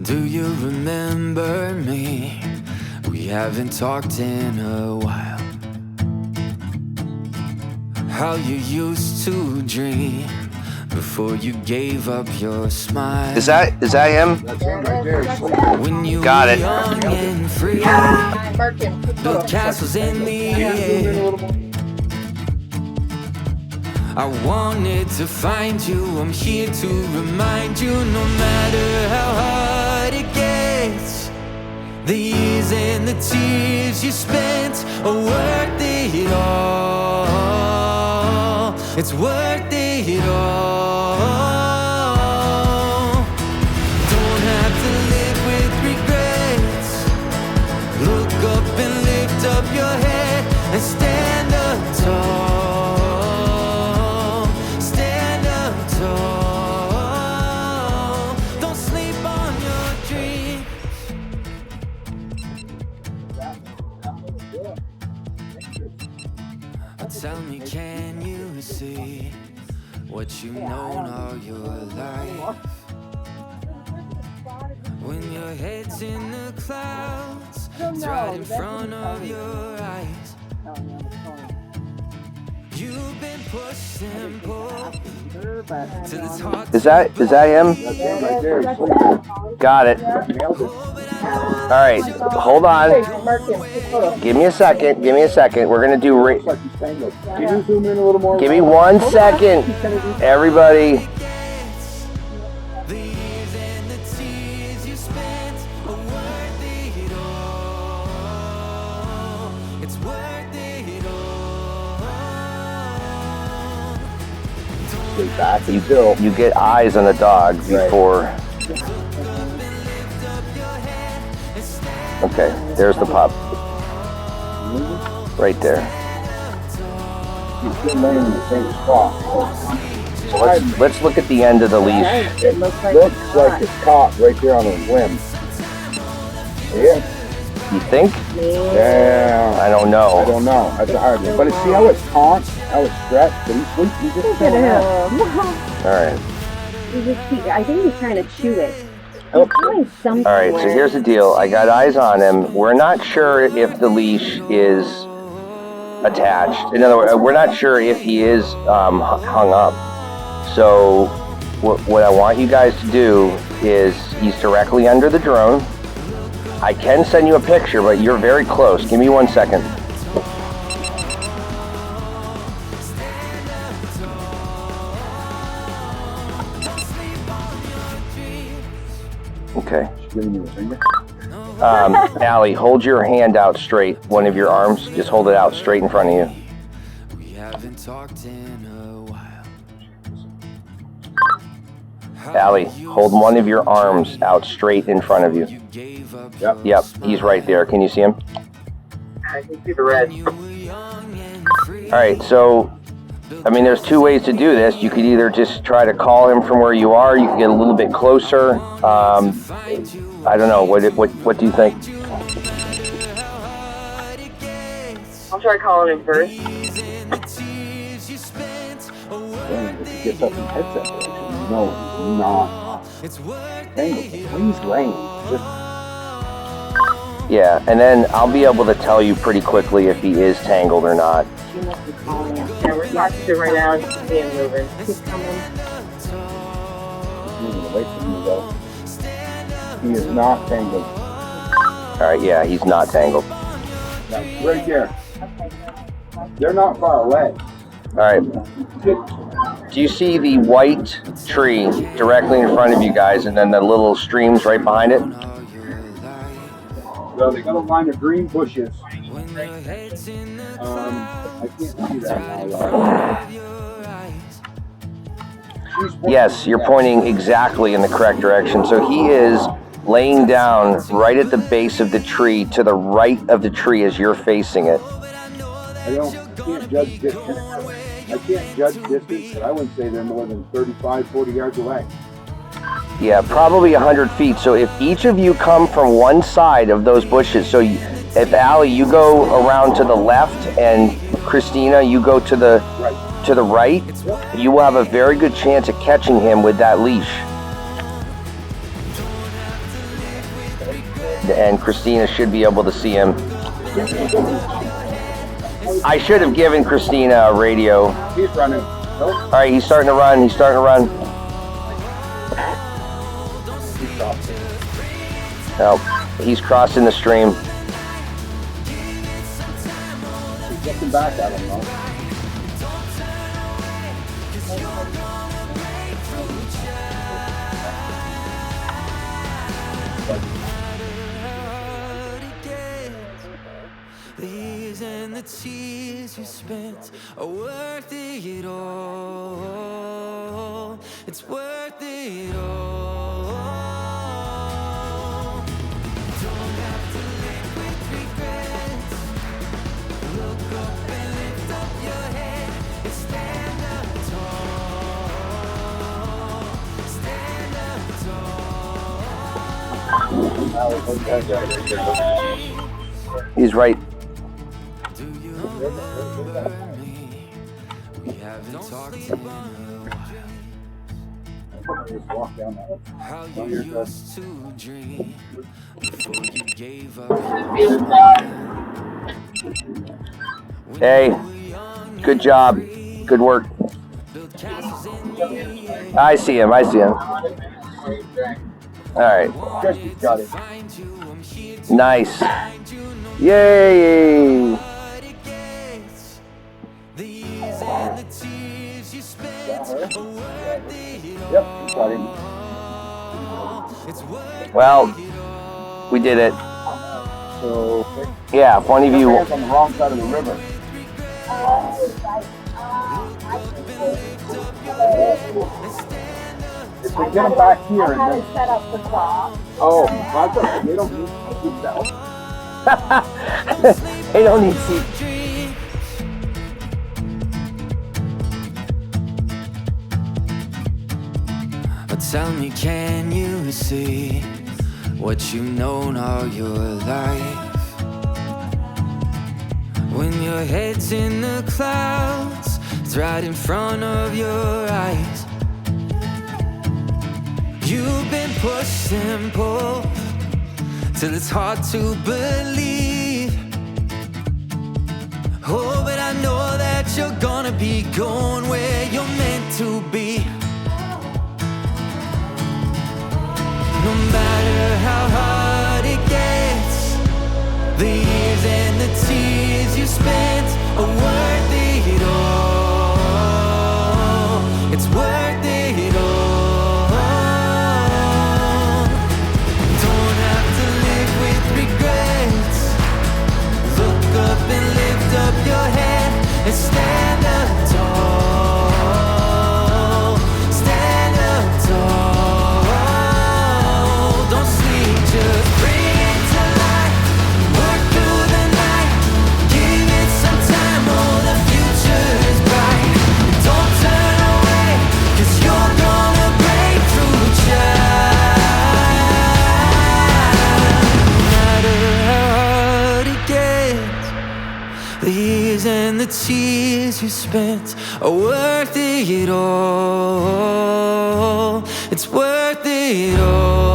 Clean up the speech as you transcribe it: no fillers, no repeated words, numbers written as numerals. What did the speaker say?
Do you remember me? We haven't talked in a while. How you used to dream before you gave up your smile. Is that him? That's him right there. When you Got were it. young and free, built castles in the air. I wanted to find you, I'm here to remind you, no matter how hard it gets, the years and the tears you spent are worth it all. It's worth it all. Don't have to live with regrets. Look up and lift up your head and stand up tall. Stand up tall. Don't sleep on your dreams. Tell me, can you see what you've known all your life? When your head's in the clouds, it's right in front of your eyes. You've been pushed and pulled till it's hard. Is that him? That's him right there. Got it. All right, hold on. Give me a second. We're gonna do. Can you zoom in a little more? Give me 1 second, everybody. The years and the tears you spent are worth it all. It's worth it all. Stay back and You get eyes on the dog before. Okay, there's the pup. Right there. He's still laying in the same spot. So let's look at the end of the leash. It looks like it's caught right there on his limb. Yeah. You think? Yeah. I don't know. I don't know. That's a hard one. But see how it's taut, how it's stretched, and he's sleeping. He's just Look at him. All right. I think he's trying to chew it. All All right, so here's the deal. I got eyes on him. We're not sure if the leash is attached. In other words, we're not sure if he is hung up. So what I want you guys to do is, he's directly under the drone. I can send you a picture, but you're very close. Give me 1 second. Okay. giving you a finger. Allie, hold your hand out straight. One of your arms, just hold it out straight in front of you. We haven't talked in a while. Allie, hold one of your arms out straight in front of you. Yep, he's right there. Can you see him? I can see the red. Alright, so, I mean, there's two ways to do this. You could either just try to call him from where you are. You can get a little bit closer. I don't know. What do you think? I'll try calling him first. Damn, if he gets up and hits that direction, you know he's not tangled. He's laying. Yeah, and then I'll be able to tell you pretty quickly if he is tangled or not. She must be calling him. Yeah, we're talking to him right now. He's seeing him moving. He's coming. He's moving away from you, though. He is not tangled. Alright, yeah, he's not tangled. Now, right there. They're not far away. Alright. Do you see the white tree directly in front of you guys and then the little streams right behind it? So they got a line of green bushes. I can't see that now. Yes, you're pointing exactly in the correct direction. So he is laying down right at the base of the tree, to the right of the tree as you're facing it. I can't judge distance. But I wouldn't say they're more than 35, 40 yards away. Yeah, probably 100 feet. So if each of you come from one side of those bushes, so if Allie, you go around to the left, and Christina, you go to the right, you will have a very good chance of catching him with that leash. and Christina should be able to see him. I should have given Christina a radio. He's running. Nope. All right, he's starting to run. He's starting to run. He's stopped. No, he's crossing the stream. He's looking back at him, though. The years and the tears you spent are worth it all. It's worth it all. Don't have to live with regrets. Look up and lift up your head and stand up tall. Stand up tall. He's right. Do you remember me? We haven't talked in a while. Just walk down that. How you used to dream before you gave up. Hey, good job. Good work. Build castles in the air. I see him. I see him. All right. Christy's got it. Find you, I'm here to Nice. find you no Yay. matter what it gets. The years and the tears you spent are worth it Yep, he's got him. all. It's worth Well, it all. we did it. So, Yeah, if one of you. man's on the wrong side of the river. If we get him back here and then... set up the clock. Oh, that's okay. They don't need to keep that. They don't need seat. But tell me, can you see what you've known all your life? When your head's in the clouds, it's right in front of your eyes. You've been pushed and pulled till it's hard to believe. Oh, but I know that you're gonna be going where you're meant to be. No matter how hard it gets, the years and the tears you spent are worth it all. It's worth it all. Don't have to live with regrets. Look up and lift up your head and stand up tall. Stand up tall. Don't sleep, just bring it to life. Work through the night. Give it some time, oh, the future is bright. Don't turn away, 'cause you're gonna break through, child. No matter how hard it gets, the years and the tears you spent are worth it all. It's worth it all.